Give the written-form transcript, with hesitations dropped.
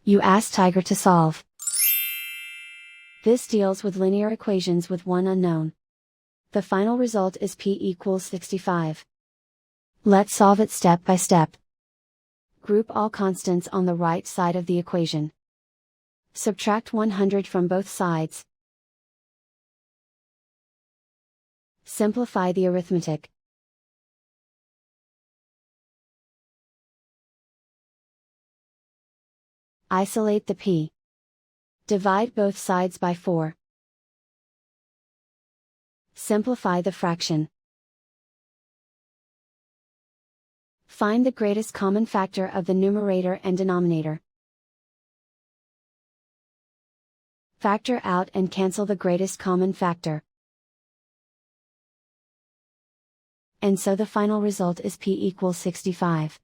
You ask Tiger to solve. This deals with linear equations with one unknown. The final result is p equals 65. Let's solve it step by step. Group all constants on the right side of the equation. Subtract 100 from both sides. Simplify the arithmetic. Isolate the p. Divide both sides by 4. Simplify the fraction. Find the greatest common factor of the numerator and denominator. Factor out and cancel the greatest common factor. And so the final result is p equals 65.